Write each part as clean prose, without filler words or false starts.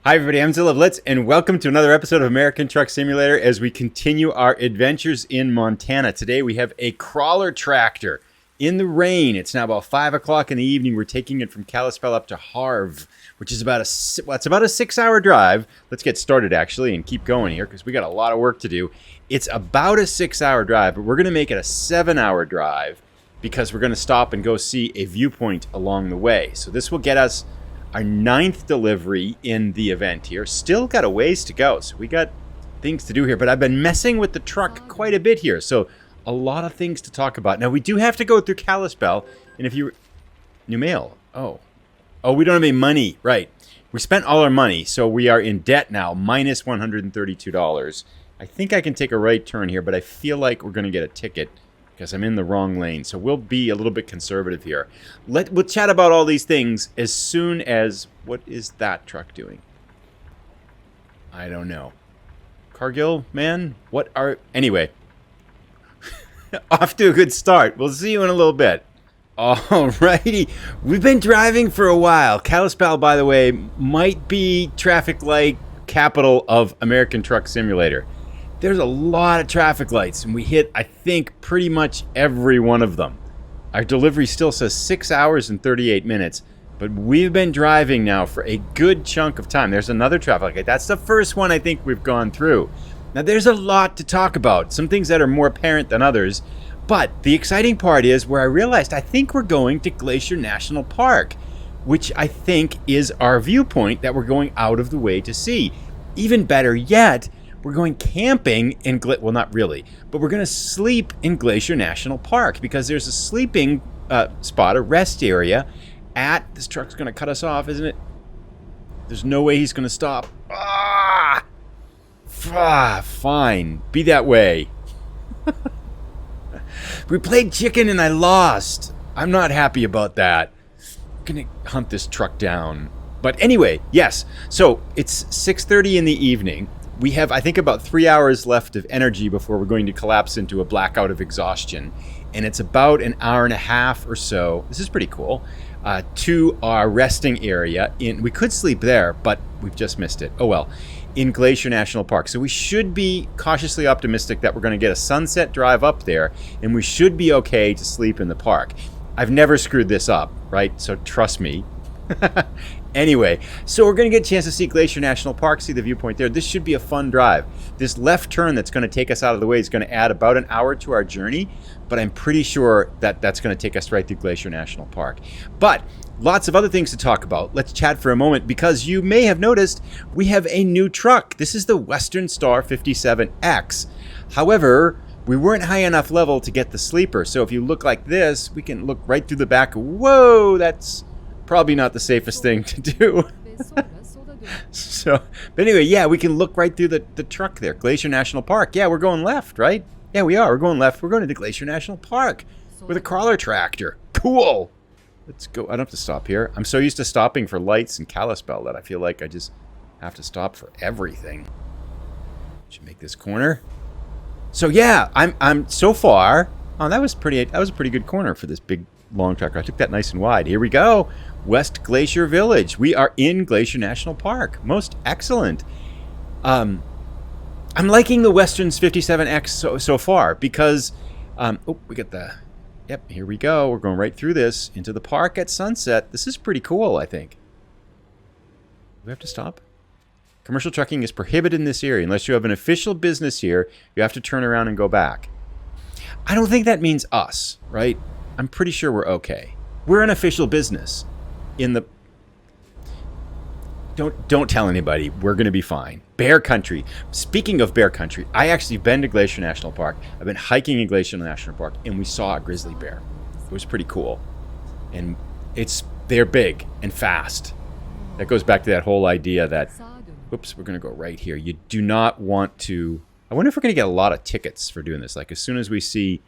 Hi everybody, I'm Zilla Blitz, and welcome to another episode of American Truck Simulator as we continue our adventures in Montana. Today we have a crawler tractor in the rain. It's now about 5 o'clock in the evening. We're taking it from Kalispell up to Havre, which is about a 6-hour drive. Let's get started actually and keep going here because we got a lot of work to do. It's about a 6-hour drive, but we're going to make it a 7-hour drive because we're going to stop and go see a viewpoint along the way. So this will get us our 9th delivery in the event here. Still got a ways to go, so we got things to do here. But I've been messing with the truck quite a bit here, so a lot of things to talk about. Now, we do have to go through Kalispell, and if you... New mail. Oh, we don't have any money. Right. We spent all our money, so we are in debt now, minus $132. I think I can take a right turn here, but I feel like we're going to get a ticket because I'm in the wrong lane. So we'll be a little bit conservative here. We'll chat about all these things as soon as... What is that truck doing? I don't know. Cargill, man? What are... Anyway. Off to a good start. We'll see you in a little bit. Alrighty. We've been driving for a while. Kalispell, by the way, might be traffic light capital of American Truck Simulator. There's a lot of traffic lights, and we hit, I think, pretty much every one of them. Our delivery still says 6 hours and 38 minutes, but we've been driving now for a good chunk of time. There's another traffic light. That's the first one I think we've gone through. Now, there's a lot to talk about, some things that are more apparent than others, but the exciting part is where I realized I think we're going to Glacier National Park, which I think is our viewpoint that we're going out of the way to see. Even better yet, we're going camping in well, not really, but we're going to sleep in Glacier National Park because there's a sleeping spot, a rest area at... This truck's going to cut us off, isn't it? There's no way he's going to stop. Fine. Be that way. We played chicken and I lost. I'm not happy about that. I'm going to hunt this truck down. But anyway, yes. So it's 6:30 in the evening. We have, I think, about 3 hours left of energy before we're going to collapse into a blackout of exhaustion. And it's about an hour and a half or so, this is pretty cool, to our resting area. We could sleep there, but we've just missed it. Oh well, in Glacier National Park. So we should be cautiously optimistic that we're going to get a sunset drive up there, and we should be okay to sleep in the park. I've never screwed this up, right? So trust me. Anyway, so we're going to get a chance to see Glacier National Park, see the viewpoint there. This should be a fun drive. This left turn that's going to take us out of the way is going to add about an hour to our journey, but I'm pretty sure that that's going to take us right through Glacier National Park. But lots of other things to talk about. Let's chat for a moment because you may have noticed we have a new truck. This is the Western Star 57X. However, we weren't high enough level to get the sleeper. So if you look like this, we can look right through the back. Whoa, that's probably not the safest thing to do. But anyway, yeah, we can look right through the truck there. Glacier National Park. Yeah, we're going left, right? Yeah, we are. We're going left. We're going to the Glacier National Park with a crawler tractor. Cool. Let's go. I don't have to stop here. I'm so used to stopping for lights in Kalispell that I feel like I just have to stop for everything. Should make this corner. So yeah, I'm so far. Oh, that was a pretty good corner for this big long tractor. I took that nice and wide. Here we go. West Glacier Village. We are in Glacier National Park. Most excellent. I'm liking the Western's 57X so far because we got the... Yep, here we go. We're going right through this into the park at sunset. This is pretty cool, I think. Do we have to stop? Commercial trucking is prohibited in this area. Unless you have an official business here, you have to turn around and go back. I don't think that means us, right? I'm pretty sure we're okay. We're an official business. Don't tell anybody. We're going to be fine. Bear country. Speaking of bear country, I actually been to Glacier National Park. I've been hiking in Glacier National Park, and we saw a grizzly bear. It was pretty cool. And they're big and fast. That goes back to that whole idea that, whoops, we're going to go right here. You do not want to... I wonder if we're going to get a lot of tickets for doing this. Like, as soon as we see...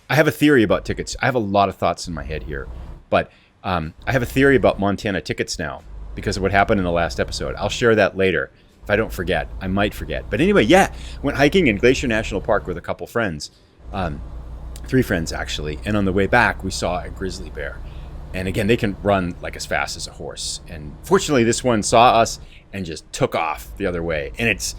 I have a theory about tickets. I have a lot of thoughts in my head here. But I have a theory about Montana tickets now because of what happened in the last episode. I'll share that later if I don't forget. I might forget. But anyway, yeah, went hiking in Glacier National Park with a couple friends. 3 friends, actually. And on the way back, we saw a grizzly bear. And again, they can run like as fast as a horse. And fortunately, this one saw us and just took off the other way. And it's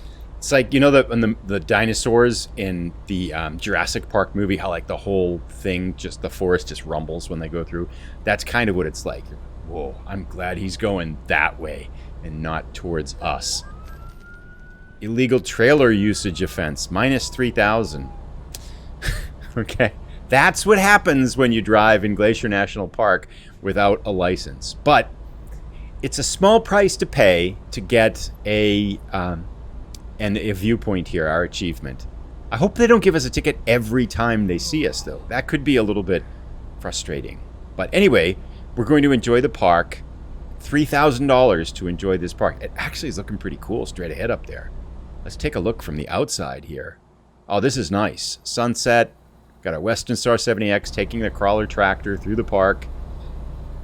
like, you know, the dinosaurs in the Jurassic Park movie, how like the whole thing, just the forest just rumbles when they go through. That's kind of what it's like. Whoa, I'm glad he's going that way and not towards us. Illegal trailer usage offense, minus 3,000. Okay, that's what happens when you drive in Glacier National Park without a license. But it's a small price to pay to get a viewpoint here, our achievement. I hope they don't give us a ticket every time they see us, though. That could be a little bit frustrating. But anyway, we're going to enjoy the park. $3,000 to enjoy this park. It actually is looking pretty cool straight ahead up there. Let's take a look from the outside here. Oh, this is nice. Sunset. Got our Western Star 70X taking the crawler tractor through the park.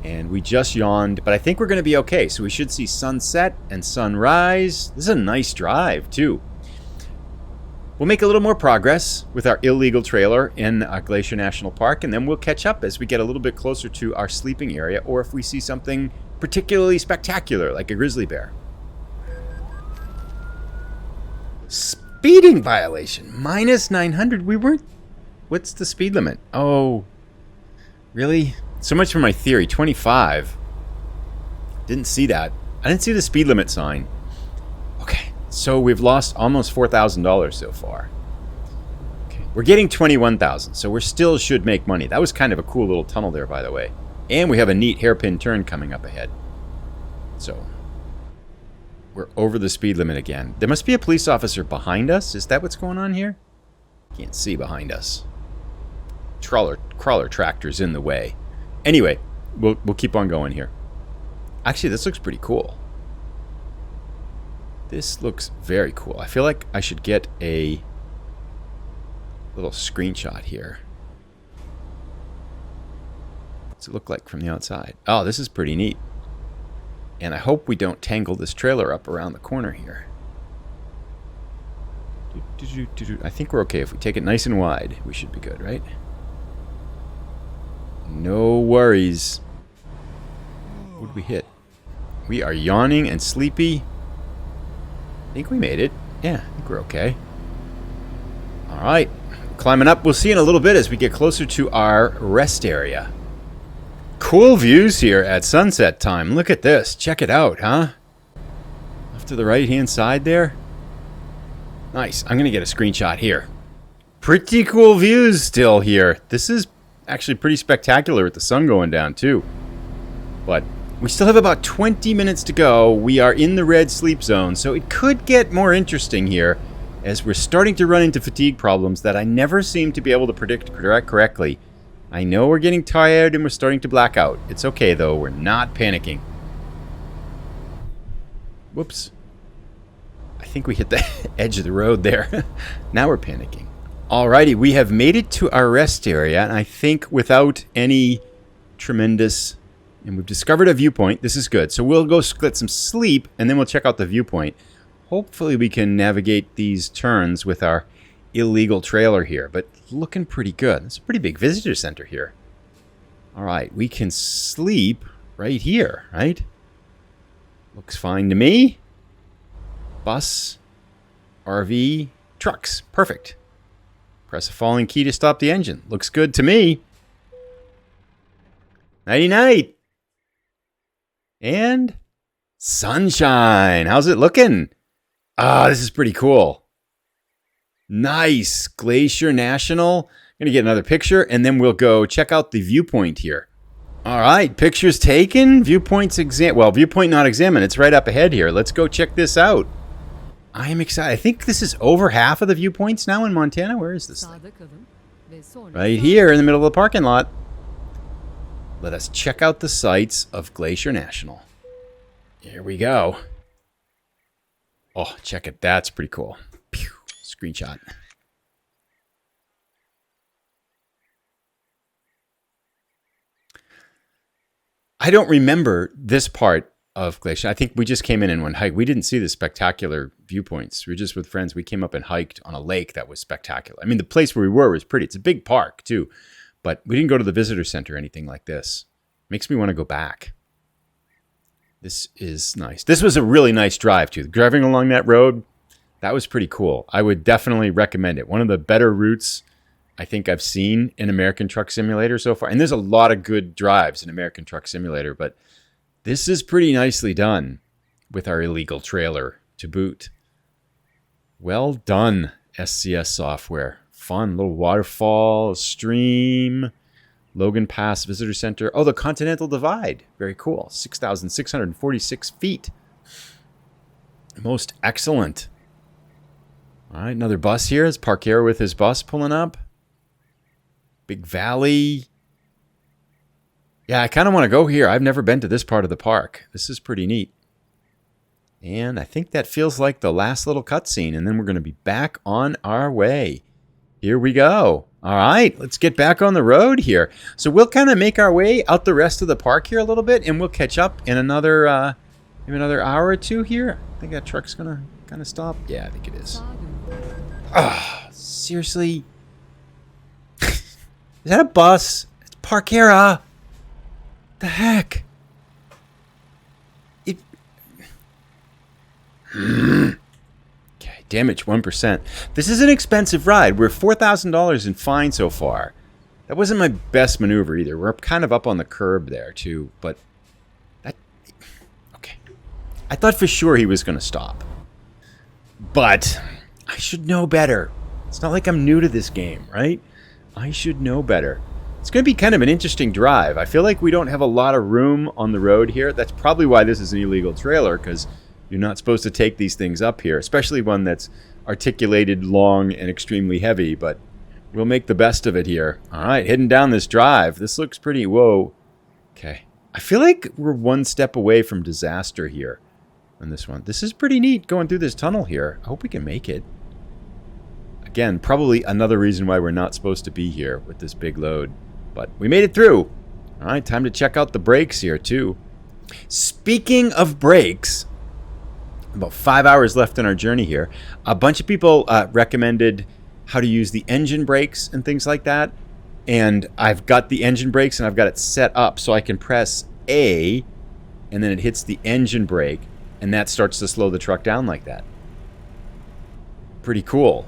And we just yawned, but I think we're going to be okay. So we should see sunset and sunrise. This is a nice drive, too. We'll make a little more progress with our illegal trailer in Glacier National Park, and then we'll catch up as we get a little bit closer to our sleeping area, or if we see something particularly spectacular, like a grizzly bear. Speeding violation, minus 900. We weren't... What's the speed limit? Oh, really? So much for my theory. 25. Didn't see that. I didn't see the speed limit sign. Okay, so we've lost almost $4,000 so far. Okay, we're getting 21,000, so we still should make money. That was kind of a cool little tunnel there, by the way. And we have a neat hairpin turn coming up ahead. So we're over the speed limit again. There must be a police officer behind us. Is that what's going on here? Can't see behind us. Crawler tractor's in the way. Anyway, we'll keep on going here. Actually, this looks pretty cool. This looks very cool. I feel like I should get a little screenshot here. What's it look like from the outside? Oh, this is pretty neat. And I hope we don't tangle this trailer up around the corner here. I think we're okay. If we take it nice and wide, we should be good, right? No worries. What did we hit? We are yawning and sleepy. I think we made it. Yeah, I think we're okay. All right. Climbing up. We'll see in a little bit as we get closer to our rest area. Cool views here at sunset time. Look at this. Check it out, huh? Off to the right-hand side there. Nice. I'm going to get a screenshot here. Pretty cool views still here. This is actually pretty spectacular with the sun going down too. But we still have about 20 minutes to go. We are in the red sleep zone, so it could get more interesting here as we're starting to run into fatigue problems that I never seem to be able to predict correctly. I know we're getting tired and we're starting to black out. It's okay though. We're not panicking. Whoops. I think we hit the edge of the road there. Now we're panicking. Alrighty, we have made it to our rest area, and I think without any tremendous... And we've discovered a viewpoint. This is good. So we'll go get some sleep, and then we'll check out the viewpoint. Hopefully we can navigate these turns with our illegal trailer here, but looking pretty good. It's a pretty big visitor center here. Alright, we can sleep right here, right? Looks fine to me. Bus, RV, trucks. Perfect. Press a falling key to stop the engine. Looks good to me. Nighty-night. And sunshine. How's it looking? Ah, this is pretty cool. Nice. Glacier National. I'm going to get another picture, and then we'll go check out the viewpoint here. All right. Pictures taken. Viewpoint not examined. It's right up ahead here. Let's go check this out. I am excited. I think this is over half of the viewpoints now in Montana. Where is this thing? Right here in the middle of the parking lot. Let us check out the sights of Glacier National. Here we go. Oh, check it. That's pretty cool. Pew. Screenshot. I don't remember this part of Glacier. I think we just came in and went hike. We didn't see the spectacular viewpoints. We were just with friends. We came up and hiked on a lake that was spectacular. I mean, the place where we were was pretty. It's a big park, too. But we didn't go to the visitor center or anything like this. Makes me want to go back. This is nice. This was a really nice drive, too. Driving along that road, that was pretty cool. I would definitely recommend it. One of the better routes I think I've seen in American Truck Simulator so far. And there's a lot of good drives in American Truck Simulator, but this is pretty nicely done with our illegal trailer to boot. Well done, SCS software. Fun little waterfall, stream, Logan Pass Visitor Center. Oh, the Continental Divide. Very cool. 6,646 feet. Most excellent. All right, another bus here. It's Parker with his bus pulling up. Big Valley. Yeah, I kind of want to go here. I've never been to this part of the park. This is pretty neat. And I think that feels like the last little cutscene, and then we're going to be back on our way. Here we go. All right, let's get back on the road here. So we'll kind of make our way out the rest of the park here a little bit, and we'll catch up in maybe another hour or two here. I think that truck's going to kind of stop. Yeah, I think it is. Seriously? Is that a bus? It's Parkera. The heck? Okay, damage 1%. This is an expensive ride. We're $4,000 in fine so far. That wasn't my best maneuver either. We're kind of up on the curb there too, but that okay. I thought for sure he was going to stop. But I should know better. It's not like I'm new to this game, right? I should know better. It's going to be kind of an interesting drive. I feel like we don't have a lot of room on the road here. That's probably why this is an illegal trailer, because you're not supposed to take these things up here, especially one that's articulated, long, and extremely heavy, but we'll make the best of it here. All right, heading down this drive. This looks pretty, whoa. Okay. I feel like we're one step away from disaster here on this one. This is pretty neat going through this tunnel here. I hope we can make it. Again, probably another reason why we're not supposed to be here with this big load, but we made it through. All right, time to check out the brakes here too. Speaking of brakes, about 5 hours left in our journey here. A bunch of people recommended how to use the engine brakes and things like that. And I've got the engine brakes and I've got it set up so I can press A and then it hits the engine brake and that starts to slow the truck down like that. Pretty cool.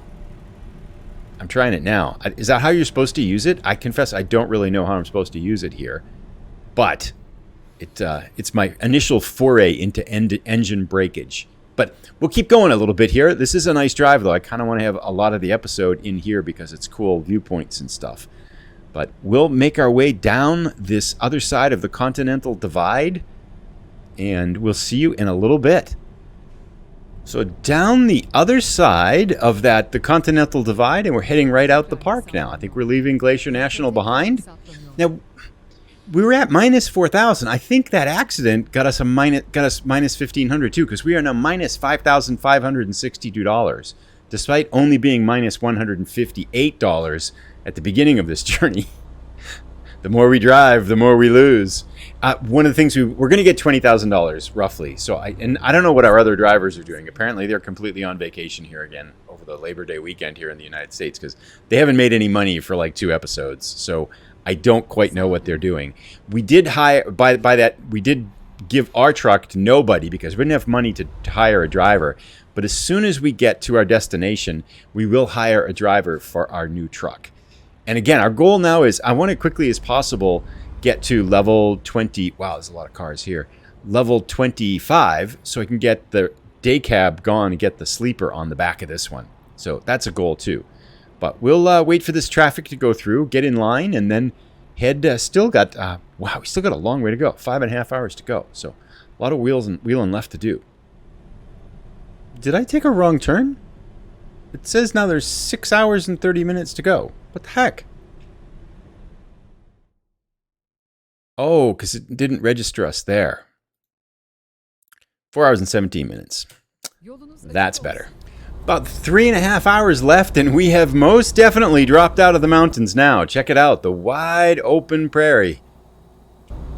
I'm trying it now. Is that how you're supposed to use it? I confess I don't really know how I'm supposed to use it here. But it's my initial foray into engine breakage. But we'll keep going a little bit here. This is a nice drive, though. I kind of want to have a lot of the episode in here because it's cool viewpoints and stuff. But we'll make our way down this other side of the Continental Divide, and we'll see you in a little bit. So down the other side of the Continental Divide, and we're heading right out the park now. I think we're leaving Glacier National behind. Now, we were at minus 4,000. I think that accident got us minus 1,500 too, because we are now minus $5,562, despite only being minus $158 at the beginning of this journey. The more we drive, the more we lose. One of the things we're going to get $20,000 roughly. So I don't know what our other drivers are doing. Apparently, they're completely on vacation here again over the Labor Day weekend here in the United States because they haven't made any money for like 2 episodes. So I don't quite know what they're doing. We did hire by that. We did give our truck to nobody because we didn't have money to hire a driver. But as soon as we get to our destination, we will hire a driver for our new truck. And again, our goal now is I want to quickly as possible get to level 20. Wow, there's a lot of cars here. Level 25, so I can get the day cab gone and get the sleeper on the back of this one. So that's a goal too. But we'll wait for this traffic to go through, get in line, and then head. We still got a long way to go. 5.5 hours to go. So a lot of wheeling left to do. Did I take a wrong turn? It says now there's 6 hours and 30 minutes to go. What the heck? Oh, because it didn't register us there. 4 hours and 17 minutes. That's better. About 3.5 hours left, and we have most definitely dropped out of the mountains now. Check it out, the wide open prairie.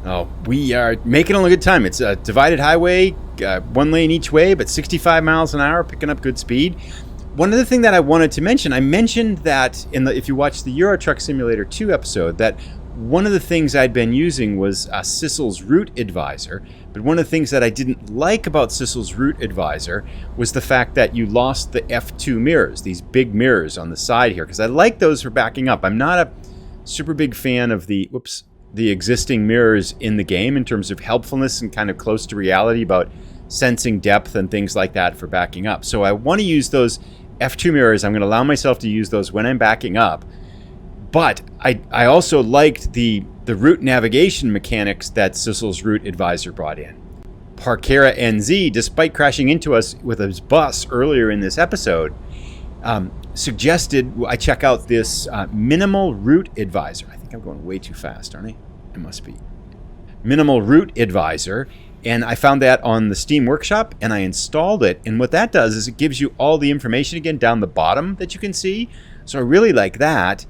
Oh, we are making a good time. It's a divided highway, 1 lane each way, but 65 miles an hour, picking up good speed. One other thing that I wanted to mention, I mentioned that if you watch the Euro Truck Simulator 2 episode, that one of the things I'd been using was Sissel's Route Advisor, But one of the things that I didn't like about Sissel's Route Advisor was the fact that you lost the F2 mirrors, these big mirrors on the side here, because I like those for backing up. I'm not a super big fan of the existing mirrors in the game in terms of helpfulness and kind of close to reality about sensing depth and things like that for backing up. So I want to use those F2 mirrors. I'm going to allow myself to use those when I'm backing up. But I also liked the route navigation mechanics that Sissel's Route Advisor brought in. Parkera NZ, despite crashing into us with his bus earlier in this episode, suggested I check out this Minimal Route Advisor. I think I'm going way too fast, aren't I? I must be. Minimal Route Advisor. And I found that on the Steam Workshop, and I installed it. And what that does is it gives you all the information again down the bottom that you can see. So I really like that.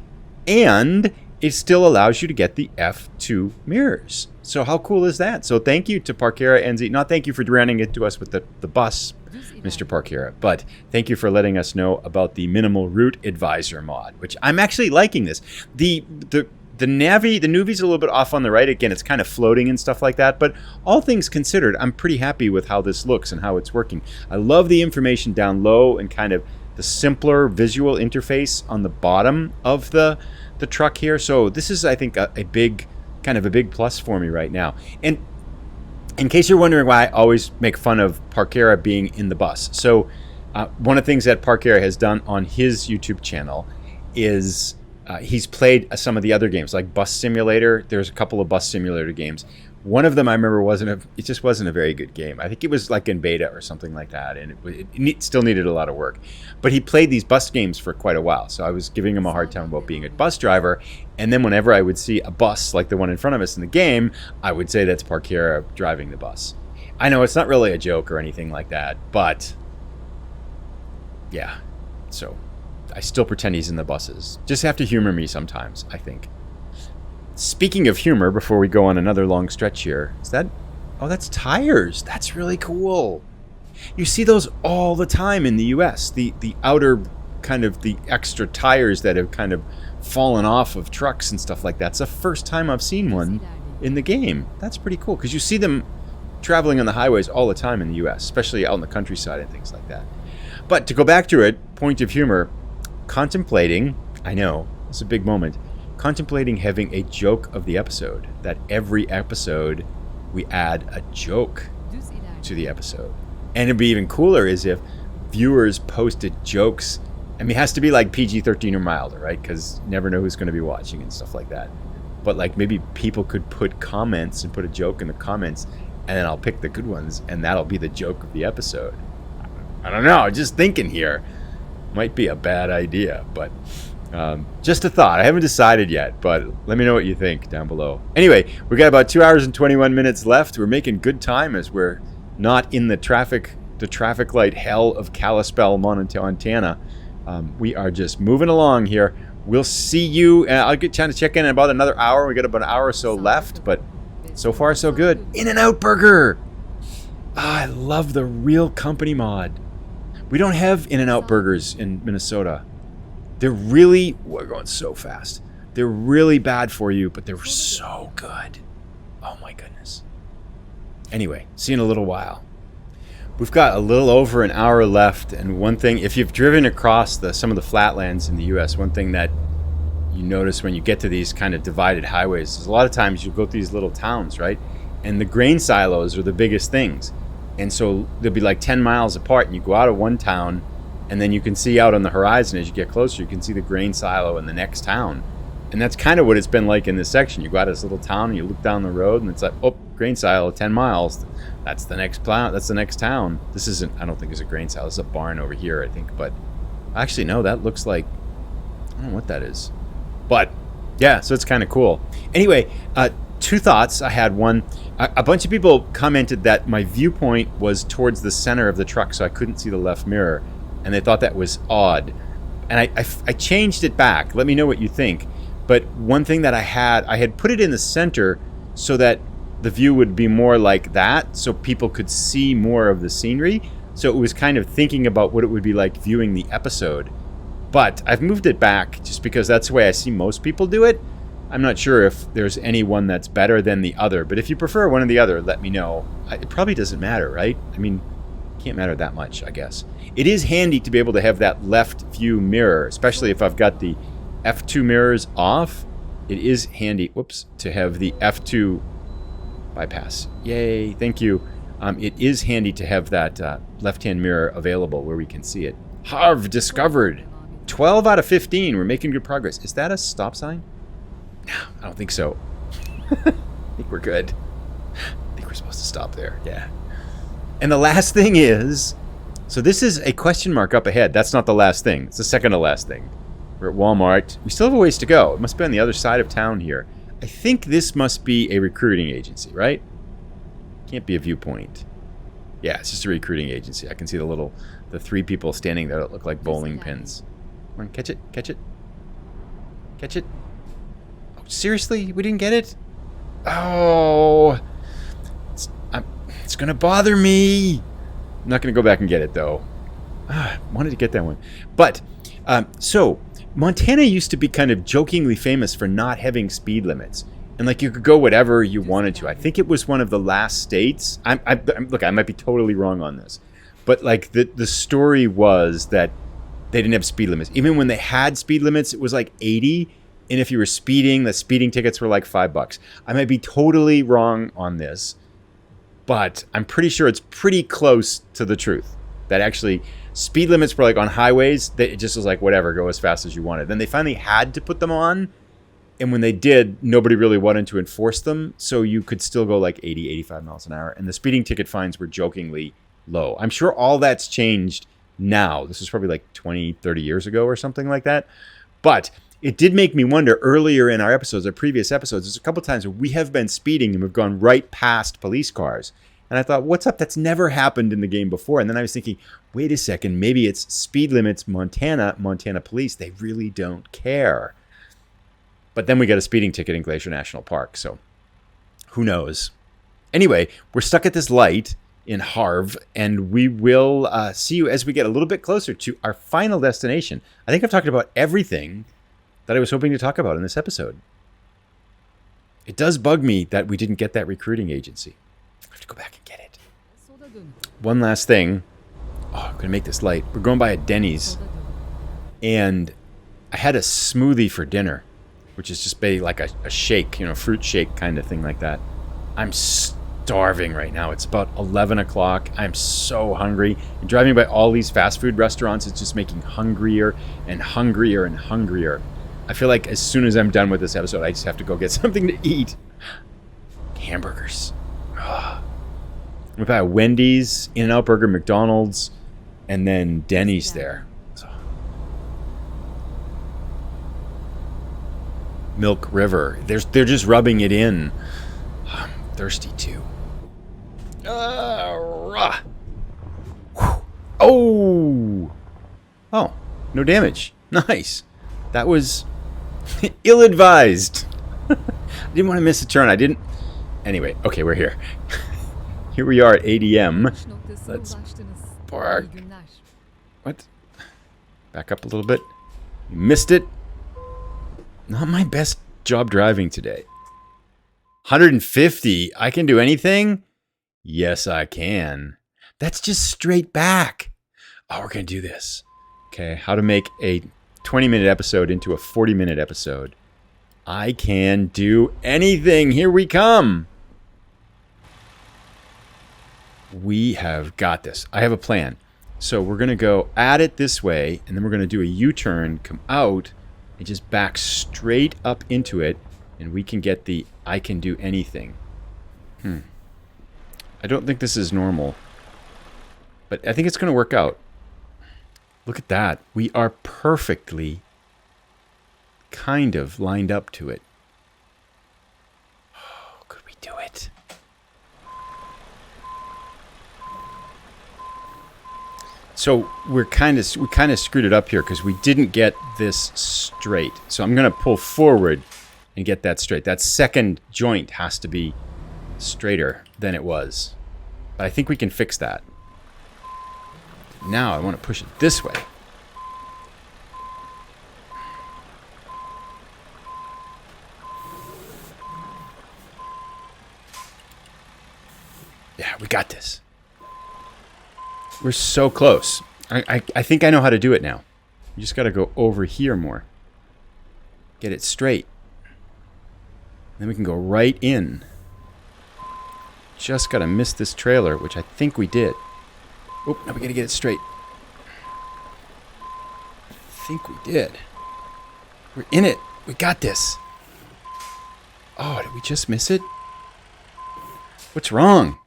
And it still allows you to get the F2 mirrors. So how cool is that? So thank you to Parkera NZ. Not thank you for running it to us with the bus, Mr. Parkera, but thank you for letting us know about the Minimal Route Advisor mod, which I'm actually liking this. The Nuvi's a little bit off on the right. Again, it's kind of floating and stuff like that. But all things considered, I'm pretty happy with how this looks and how it's working. I love the information down low and kind of the simpler visual interface on the bottom of the truck here. So this is, I think, a big plus for me right now. And in case you're wondering why I always make fun of Parkera being in the bus. So one of the things that Parkera has done on his YouTube channel is he's played some of the other games, like Bus Simulator. There's a couple of Bus Simulator games. One of them I remember it just wasn't a very good game. I think it was like in beta or something like that, and it still needed a lot of work. But he played these bus games for quite a while, so I was giving him a hard time about being a bus driver. And then whenever I would see a bus like the one in front of us in the game, I would say that's Parkera driving the bus. I know it's not really a joke or anything like that, but yeah, so I still pretend he's in the buses. Just have to humor me sometimes, I think. Speaking of humor, before we go on another long stretch here, that's tires. That's really cool. You see those all the time in the US. The outer kind of the extra tires that have kind of fallen off of trucks and stuff like that. It's the first time I've seen one in the game. That's pretty cool because you see them traveling on the highways all the time in the US, especially out in the countryside and things like that. But to go back to it, point of humor, contemplating, I know, it's a big moment, contemplating having a joke of the episode, that every episode we add a joke to the episode. And it'd be even cooler is if viewers posted jokes. I mean, it has to be like PG-13 or milder, right? Because you never know who's going to be watching and stuff like that. But like maybe people could put comments and put a joke in the comments, and then I'll pick the good ones, and that'll be the joke of the episode. I don't know, just thinking here. Might be a bad idea, but just a thought. I haven't decided yet, but let me know what you think down below. Anyway, we got about 2 hours and 21 minutes left. We're making good time as we're not in the traffic light hell of Kalispell, Montana. We are just moving along here. We'll see you. I'll get time to check in about another hour. We got about an hour or so left, but so far so good. In-N-Out Burger. I love the Real Company mod. We don't have In-N-Out burgers in Minnesota. We're going so fast. They're really bad for you, but they're so good. Oh my goodness. Anyway, see you in a little while. We've got a little over an hour left, and one thing, if you've driven across some of the flatlands in the U.S., one thing that you notice when you get to these kind of divided highways is a lot of times you go through these little towns, right? And the grain silos are the biggest things. And so they'll be like 10 miles apart, and you go out of one town, and then you can see out on the horizon as you get closer, you can see the grain silo in the next town. And that's kind of what it's been like in this section. You go out of this little town, and you look down the road, and it's like, oh, grain silo, 10 miles. That's the next that's the next town. This isn't, I don't think it's a grain silo. It's a barn over here, I think. But actually, no, that looks like, I don't know what that is. But yeah, so it's kind of cool. Anyway, two thoughts. I had one. A bunch of people commented that my viewpoint was towards the center of the truck, so I couldn't see the left mirror, and they thought that was odd. And I changed it back. Let me know what you think. But one thing that I had put it in the center so that the view would be more like that, so people could see more of the scenery. So it was kind of thinking about what it would be like viewing the episode. But I've moved it back just because that's the way I see most people do it. I'm not sure if there's any one that's better than the other, but if you prefer one or the other, let me know. It probably doesn't matter, right? I mean, it can't matter that much, I guess. It is handy to be able to have that left view mirror, especially if I've got the F2 mirrors off. It is handy, whoops, to have the F2 bypass. Yay, thank you. It is handy to have that left-hand mirror available where we can see it. Havre discovered. 12 out of 15. We're making good progress. Is that a stop sign? No, I don't think so. I think we're good. I think we're supposed to stop there. Yeah. And the last thing is, so this is a question mark up ahead. That's not the last thing. It's the second to last thing. We're at Walmart. We still have a ways to go. It must be on the other side of town here. I think this must be a recruiting agency, right? Can't be a Viewpoint. Yeah, it's just a recruiting agency. I can see the 3 people standing there that look like bowling pins. Come on, catch it, catch it. Catch it. Oh, seriously? We didn't get it? Oh. It's going to bother me. I'm not going to go back and get it, though. I wanted to get that one. But, so, Montana used to be kind of jokingly famous for not having speed limits. And, like, you could go whatever you wanted to. I think it was one of the last states. Look, I might be totally wrong on this. But, like, the story was that they didn't have speed limits. Even when they had speed limits, it was like 80. And if you were speeding, the speeding tickets were like $5. I might be totally wrong on this. But I'm pretty sure it's pretty close to the truth. That actually, speed limits were like on highways. It just was like, whatever, go as fast as you wanted. Then they finally had to put them on. And when they did, nobody really wanted to enforce them. So you could still go like 80, 85 miles an hour. And the speeding ticket fines were jokingly low. I'm sure all that's changed now. This was probably like 20, 30 years ago or something like that. But it did make me wonder earlier in our episodes, our previous episodes, there's a couple times where we have been speeding and we've gone right past police cars. And I thought, what's up? That's never happened in the game before. And then I was thinking, wait a second, maybe it's speed limits, Montana police. They really don't care. But then we got a speeding ticket in Glacier National Park. So who knows? Anyway, we're stuck at this light in Havre, and we will see you as we get a little bit closer to our final destination. I think I've talked about everything that I was hoping to talk about in this episode. It does bug me that we didn't get that recruiting agency. I have to go back and get it. One last thing. Oh, I'm going to make this light. We're going by a Denny's, and I had a smoothie for dinner, which is just basically like a shake, fruit shake kind of thing like that. I'm starving right now. It's about 11 o'clock. I'm so hungry. And driving by all these fast food restaurants, it's just making hungrier and hungrier and hungrier. I feel like as soon as I'm done with this episode, I just have to go get something to eat. Hamburgers. We've got Wendy's, In-N-Out Burger, McDonald's, and then Denny's there. So. Milk River. They're just rubbing it in. I'm thirsty too. Oh! Oh, no damage. Nice. That was ill-advised. I didn't want to miss a turn. I didn't. Anyway, okay, we're here. Here we are at ADM. Let's park. What? Back up a little bit. Missed it. Not my best job driving today. 150. I can do anything? Yes, I can. That's just straight back. Oh, we're going to do this. Okay, how to make a 20-minute episode into a 40-minute episode. I can do anything. Here we come. We have got this. I have a plan. So we're going to go at it this way, and then we're going to do a U-turn, come out, and just back straight up into it, and we can get the I can do anything. I don't think this is normal, but I think it's going to work out. Look at that. We are perfectly kind of lined up to it. Oh, could we do it? So we kind of screwed it up here because we didn't get this straight. So I'm going to pull forward and get that straight. That second joint has to be straighter than it was. But I think we can fix that. Now I want to push it this way. got this. We're so close. I think I know how to do it now. You just got to go over here more. Get it straight. Then we can go right in. Just got to miss this trailer, which I think we did. Oh, now we got to get it straight. I think we did. We're in it. We got this. Oh, did we just miss it? What's wrong?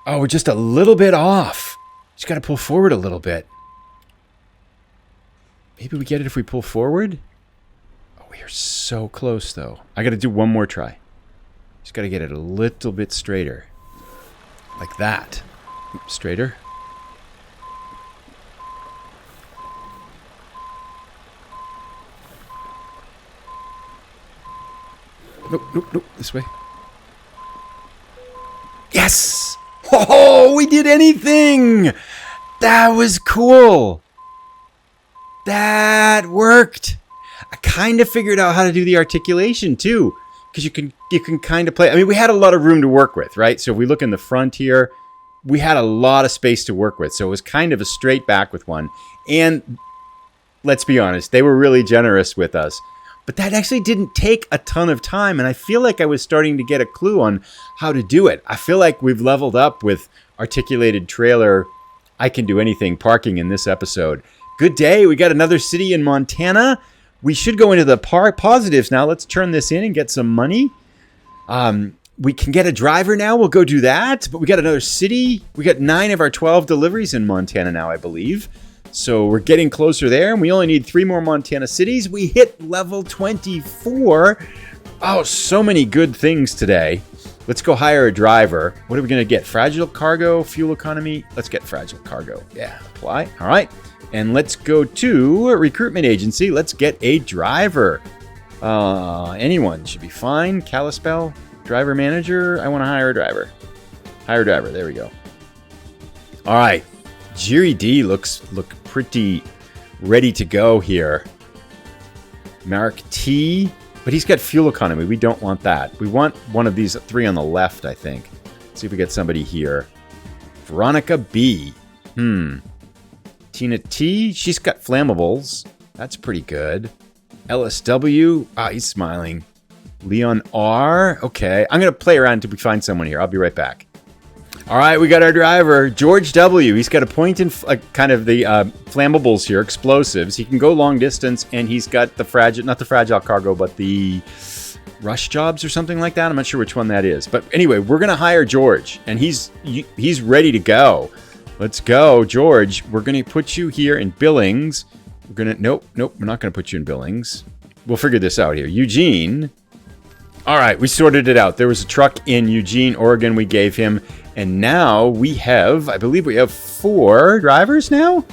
Oh, we're just a little bit off. Just got to pull forward a little bit. Maybe we get it if we pull forward? Oh, we are so close, though. I got to do one more try. Just got to get it a little bit straighter. Like that. Oops, straighter. Nope, nope, nope. This way. Yes! Oh, we did anything! That was cool. That worked. I kind of figured out how to do the articulation too, because you can kind of play. I mean, we had a lot of room to work with, right? So if we look in the front here, we had a lot of space to work with. So it was kind of a straight back with one. And let's be honest, they were really generous with us. But that actually didn't take a ton of time, and I feel like I was starting to get a clue on how to do it. I feel like we've leveled up with articulated trailer, I can do anything parking in this episode. Good day. We got another city in Montana. We should go into the positives now. Let's turn this in and get some money. We can get a driver now. We'll go do that. But we got another city. We got 9 of our 12 deliveries in Montana now, I believe. So we're getting closer there, and we only need 3 more Montana cities. We hit level 24. Oh, so many good things today. Let's go hire a driver. What are we going to get? Fragile cargo, fuel economy. Let's get fragile cargo. Yeah, apply. All right. And let's go to a recruitment agency. Let's get a driver. Anyone should be fine. Kalispell, driver manager. I want to hire a driver. Hire driver. There we go. All right. Jiri D look pretty ready to go here. Mark T, but he's got fuel economy. We don't want that. We want one of these 3 on the left, I think. Let's see if we get somebody here. Veronica B. Tina T, she's got flammables. That's pretty good. LSW, he's smiling. Leon R, okay. I'm going to play around until we find someone here. I'll be right back. All right, we got our driver, George W. He's got a point in kind of the flammables here, explosives. He can go long distance, and he's got the not the fragile cargo, but the rush jobs or something like that. I'm not sure which one that is. But anyway, we're going to hire George, and he's ready to go. Let's go, George. We're going to put you here in Billings. We're going to, nope, we're not going to put you in Billings. We'll figure this out here. Eugene. All right, we sorted it out. There was a truck in Eugene, Oregon we gave him. And now we have, I believe we have 4 drivers now.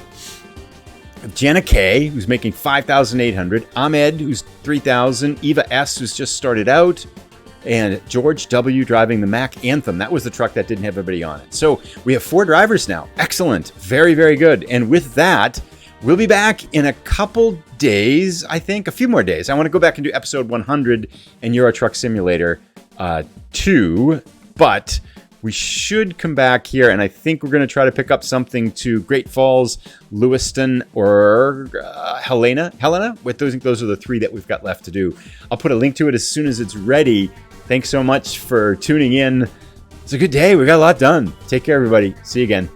Jenna K, who's making $5,800. Ahmed, who's $3,000. Eva S, who's just started out. And George W driving the Mack Anthem. That was the truck that didn't have anybody on it. So we have 4 drivers now. Excellent. Very, very good. And with that, we'll be back in a couple days, I think. A few more days. I want to go back and do episode 100 in Euro Truck Simulator 2. But we should come back here, and I think we're going to try to pick up something to Great Falls, Lewiston, or Helena. Those are the 3 that we've got left to do. I'll put a link to it as soon as it's ready. Thanks so much for tuning in. It's a good day. We got a lot done. Take care, everybody. See you again.